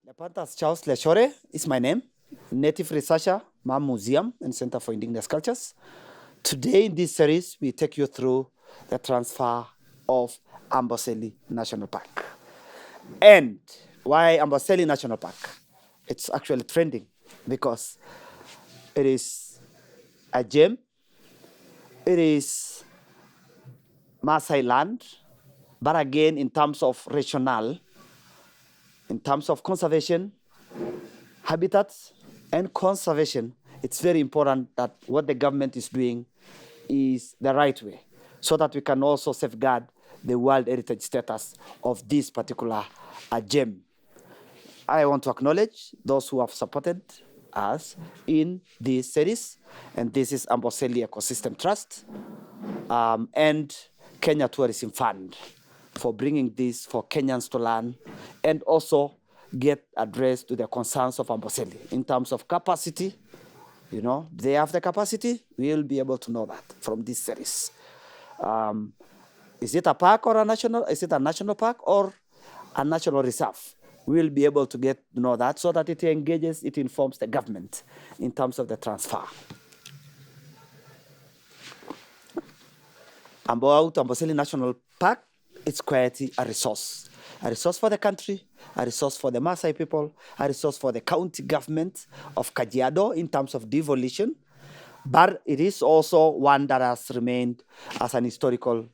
Lepantas Charles Leshore is my name, native researcher, MAM Museum and Center for Indigenous Cultures. Today in this series, we take you through the transfer of Amboseli National Park. And why Amboseli National Park? It's actually trending because it is a gem, it is Maasai land, but again, in terms of rationale, in terms of conservation, habitats, and conservation, it's very important that what the government is doing is the right way so that we can also safeguard the World Heritage status of this particular gem. I want to acknowledge those who have supported us in this series, and this is Amboseli Ecosystem Trust and Kenya Tourism Fund for bringing this for Kenyans to learn and also get addressed to the concerns of Amboseli in terms of capacity. You know, they have the capacity. We'll be able to know that from this series. Is it a park or a national? Is it a national park or a national reserve? We'll be able to get to know that so that it engages, it informs the government in terms of the transfer. Amboseli National Park, it's quite a resource for the country, a resource for the Maasai people, a resource for the county government of Kajiado in terms of devolution, but it is also one that has remained as an historical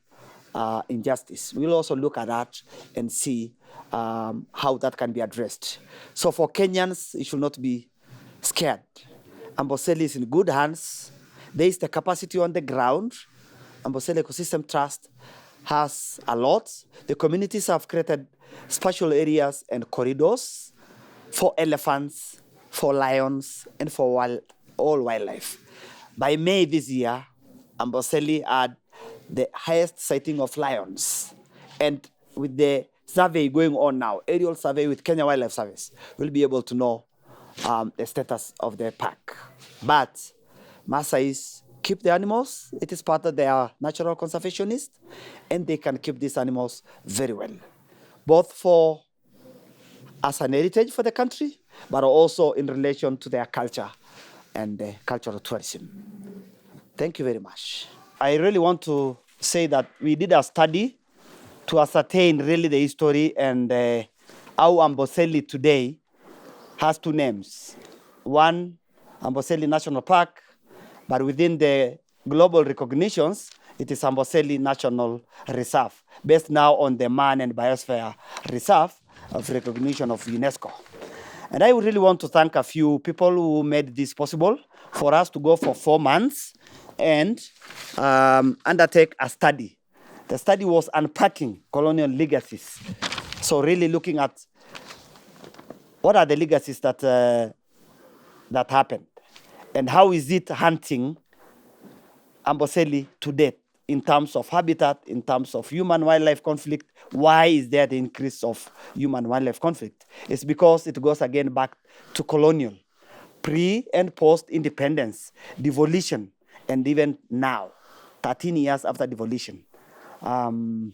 injustice. We'll also look at that and see how that can be addressed. So for Kenyans, you should not be scared. Amboseli is in good hands. There is the capacity on the ground. Amboseli Ecosystem Trust has a lot. The communities have created special areas and corridors for elephants, for lions, and for all wildlife. By May this year, Amboseli had the highest sighting of lions. And with the survey going on now, aerial survey with Kenya Wildlife Service, we'll be able to know the status of the park. But Maasais keep the animals. It is part of their natural conservationists, and they can keep these animals very well, both for as an heritage for the country, but also in relation to their culture and cultural tourism. Thank you very much. I really want to say that we did a study to ascertain really the history and how Amboseli today has two names. One, Amboseli National Park, but within the global recognitions, it is Amboseli National Reserve, based now on the Man and Biosphere Reserve of recognition of UNESCO. And I would really want to thank a few people who made this possible for us to go for 4 months and undertake a study. The study was unpacking colonial legacies. So really looking at what are the legacies that happened and how is it hunting Amboseli to date in terms of habitat, in terms of human-wildlife conflict. Why is there the increase of human-wildlife conflict? It's because it goes again back to colonial, pre- and post-independence, devolution, and even now, 13 years after devolution, and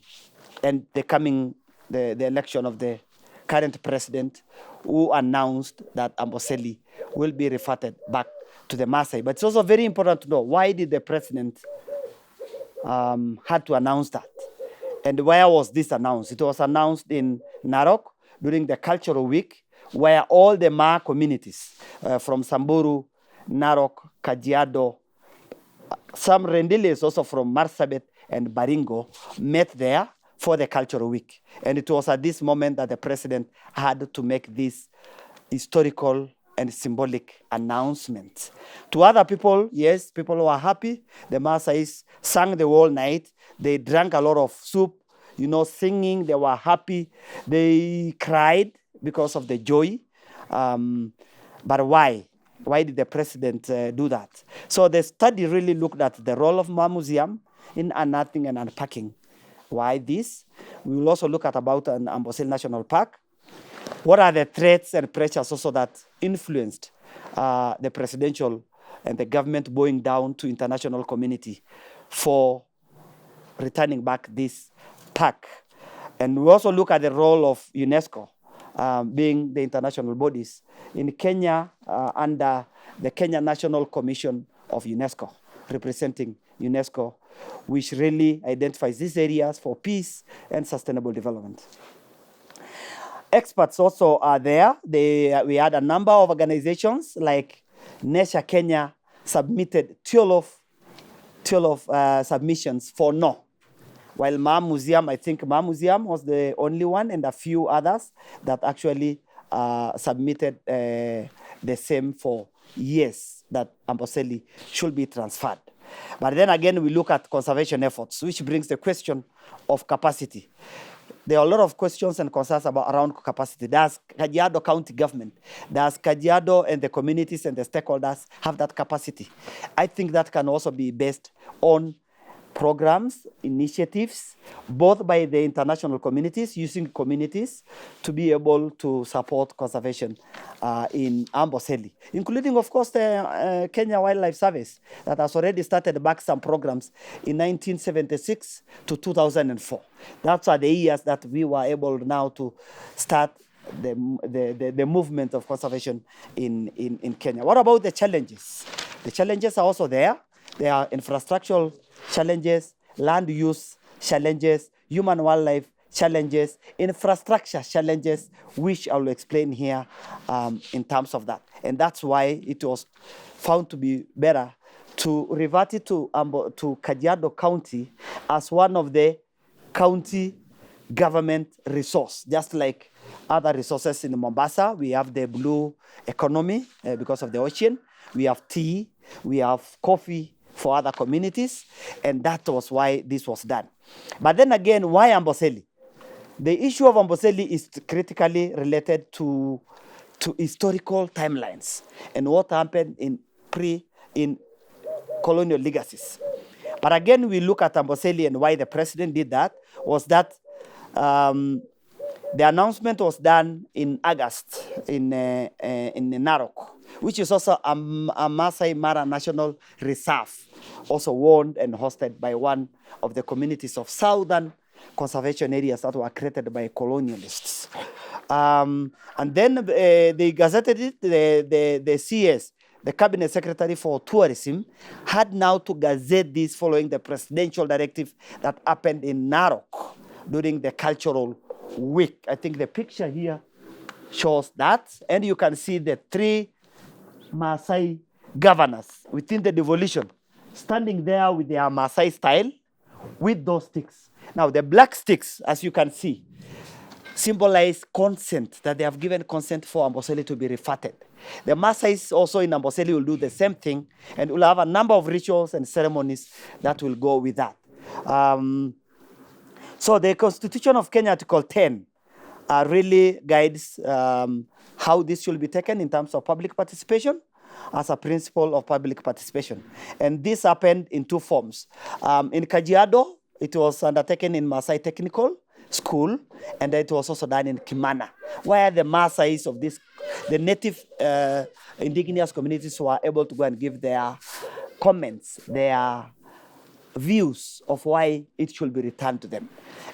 the election of the current president who announced that Amboseli will be reverted back to the Maasai. But it's also very important to know why did the president had to announce that? And where was this announced? It was announced in Narok during the Cultural Week, where all the Ma communities from Samburu, Narok, Kajiado, some Rendiles also from Marsabit and Baringo met there for the Cultural Week. And it was at this moment that the president had to make this historical and symbolic announcement. To other people, yes, people were happy. The Maasais sang the whole night. They drank a lot of soup, singing. They were happy. They cried because of the joy. But why? Why did the president do that? So the study really looked at the role of Ma Museum in unearthing and unpacking. Why this? We will also look at about an Amboseli National Park. What are the threats and pressures also that influenced the presidential and the government bowing down to international community for returning back this park? And we also look at the role of UNESCO being the international bodies. In Kenya, under the Kenya National Commission of UNESCO, representing UNESCO, which really identifies these areas for peace and sustainable development. Experts also are there. We had a number of organizations like Nature Kenya submitted 12 submissions for no. While I think Ma Museum was the only one, and a few others that actually submitted the same for yes, that Amboseli should be transferred. But then again, we look at conservation efforts, which brings the question of capacity. There are a lot of questions and concerns around capacity. Does Kajiado County government, does Kajiado and the communities and the stakeholders have that capacity? I think that can also be based on programs, initiatives, both by the international communities, using communities to be able to support conservation in Amboseli, including, of course, the Kenya Wildlife Service that has already started back some programs in 1976 to 2004. That's are the years that we were able now to start the movement of conservation in Kenya. What about the challenges? The challenges are also there. There are infrastructural challenges, land use challenges, human wildlife challenges, infrastructure challenges, which I will explain here in terms of that. And that's why it was found to be better to revert it to Kajiado County as one of the county government resource, just like other resources in Mombasa. We have the blue economy because of the ocean. We have tea, we have coffee for other communities, and that was why this was done. But then again, why Amboseli? The issue of Amboseli is critically related to historical timelines and what happened in colonial legacies. But again, we look at Amboseli, and why the president did that was that the announcement was done in August in Narok, which is also a Masai Mara National Reserve, also owned and hosted by one of the communities of southern conservation areas that were created by colonialists. And then they gazetted it, the CS, the Cabinet Secretary for Tourism, had now to gazette this following the presidential directive that happened in Narok during the cultural week. I think the picture here shows that, and you can see the three Maasai governors within the devolution standing there with their Maasai style with those sticks. Now, the black sticks, as you can see, symbolize consent, that they have given consent for Amboseli to be refatted. The Maasais also in Amboseli will do the same thing, and will have a number of rituals and ceremonies that will go with that. So the Constitution of Kenya, Article 10, really guides how this should be taken in terms of public participation as a principle of public participation. And this happened in two forms. In Kajiado, it was undertaken in Maasai Technical School, and it was also done in Kimana, where the Maasais of the native indigenous communities were able to go and give their comments, their views of why it should be returned to them.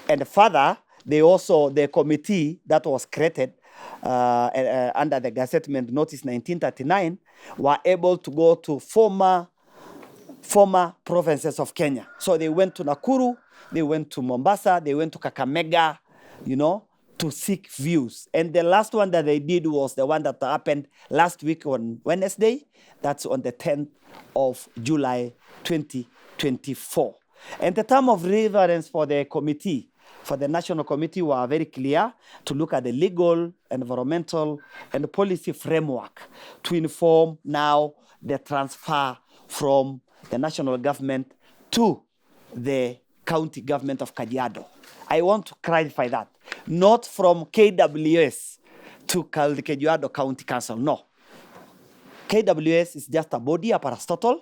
And further, the committee that was created under the Gazettement Notice 1939 were able to go to former provinces of Kenya. So they went to Nakuru, they went to Mombasa, they went to Kakamega, to seek views. And the last one that they did was the one that happened last week on Wednesday. That's on the 10th of July, 2024. And the term of reference for the committee, for the National Committee, were very clear to look at the legal, environmental, and policy framework to inform now the transfer from the national government to the county government of Kajiado. I want to clarify that. Not from KWS to Kajiado County Council, no. KWS is just a body, a parastatal,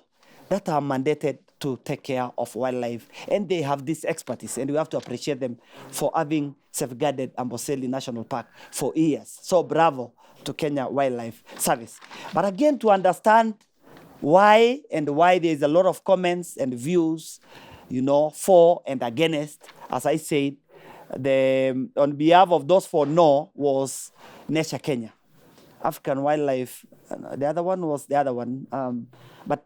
that are mandated to take care of wildlife, and they have this expertise, and we have to appreciate them for having safeguarded Amboseli National Park for years. So bravo to Kenya Wildlife Service. But again, to understand why there is a lot of comments and views, for and against, as I said, on behalf of those for no was Nature Kenya. African Wildlife, the other one was the other one. But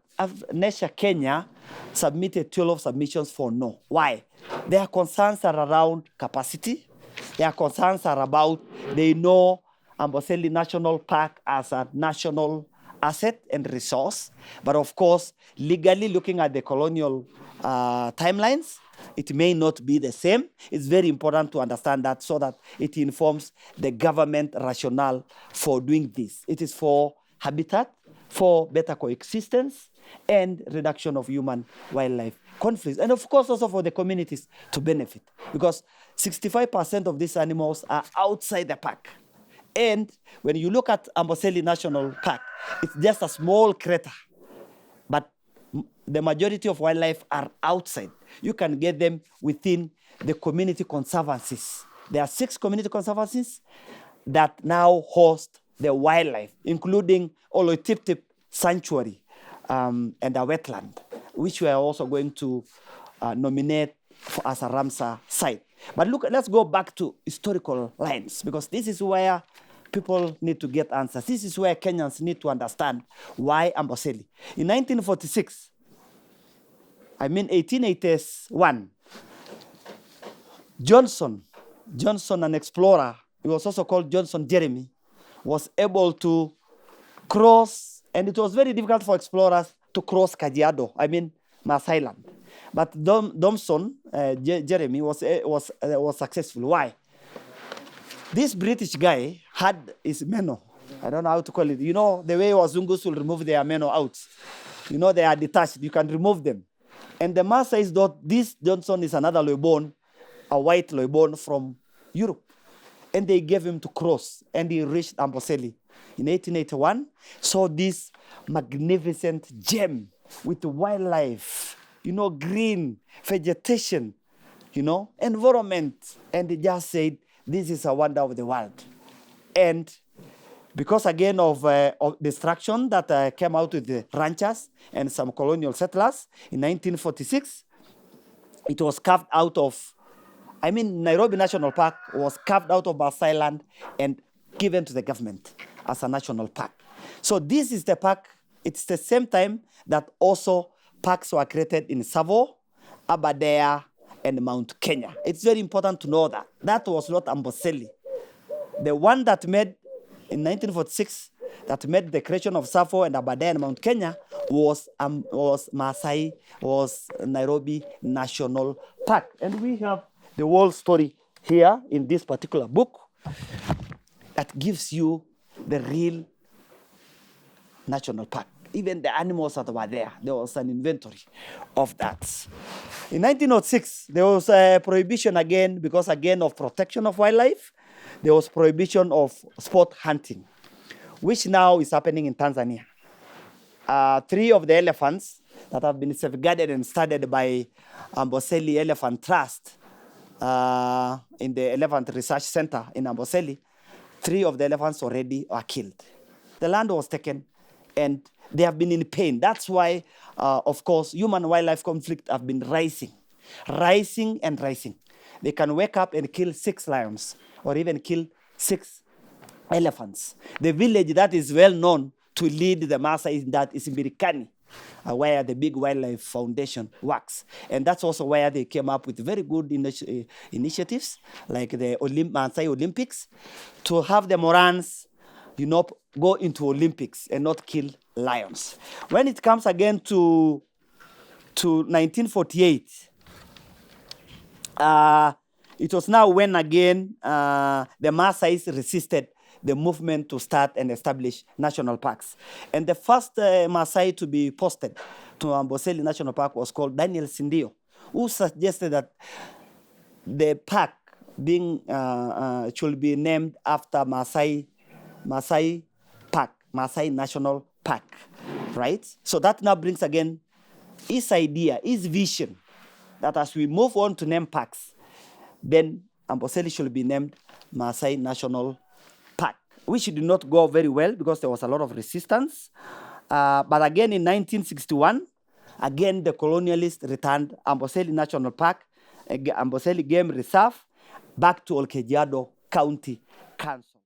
Nature Kenya submitted 12 submissions for no. Why? Their concerns are around capacity. Their concerns are about, they know Amboseli National Park as a national asset and resource. But of course, legally looking at the colonial timelines, it may not be the same. It's very important to understand that so that it informs the government rationale for doing this. It is for habitat, for better coexistence, and reduction of human-wildlife conflicts. And of course, also for the communities to benefit, because 65% of these animals are outside the park. And when you look at Amboseli National Park, it's just a small crater, but the majority of wildlife are outside. You can get them within the community conservancies. There are 6 community conservancies that now host the wildlife, including Oloitip Sanctuary and a wetland, which we are also going to nominate as a Ramsar site. But look, let's go back to historical lines, because this is where people need to get answers. This is where Kenyans need to understand why Amboseli. In 1946, 1881, Johnson, an explorer, he was also called Johnson Jeremy, was able to cross, and it was very difficult for explorers to cross Kajiado, Maasai Land. But Jeremy was successful. Why? This British guy had his meno. I don't know how to call it. You know, the way Wazungus will remove their meno out. You know, they are detached. You can remove them. And the Maasai thought this Johnson is another Loibon, a white Loibon from Europe. And they gave him to cross. And he reached Amboseli in 1881. Saw this magnificent gem with wildlife, green vegetation, environment. And he just said, this is a wonder of the world. And because again of destruction that came out with the ranchers and some colonial settlers, in 1946, it was carved out of, Nairobi National Park was carved out of Maasai land and given to the government as a national park. So this is the park. It's the same time that also parks were created in Savo, Aberdare, and Mount Kenya. It's very important to know that. That was not Amboseli. The one that made, in 1946, that made the creation of Savo and Aberdare and Mount Kenya was Nairobi National Park. And we have the whole story here in this particular book that gives you the real national park. Even the animals that were there was an inventory of that. In 1906, there was a prohibition again, because again of protection of wildlife, there was prohibition of sport hunting, which now is happening in Tanzania. 3 of the elephants that have been safeguarded and studied by Amboseli Elephant Trust in the Elephant Research Center in Amboseli, 3 of the elephants already are killed. The land was taken, and they have been in pain. That's why, of course, human-wildlife conflict have been rising. They can wake up and kill 6 lions or even kill 6 elephants. The village that is well known to lead the Maasai in that is Mbirikani, where the Big Wildlife Foundation works. And that's also where they came up with very good initiatives, like the Maasai Olympics, to have the Morans, go into Olympics and not kill lions. When it comes again to 1948, it was now when again the Maasais resisted the movement to start and establish national parks. And the first Maasai to be posted to Amboseli National Park was called Daniel Sindio, who suggested that the park should be named after Maasai Park, Maasai National Park, right? So that now brings again his idea, his vision, that as we move on to name parks, then Amboseli should be named Maasai National Park, which did not go very well because there was a lot of resistance. But again, in 1961, again the colonialists returned Amboseli National Park, Amboseli Game Reserve, back to Olkejiado County Council.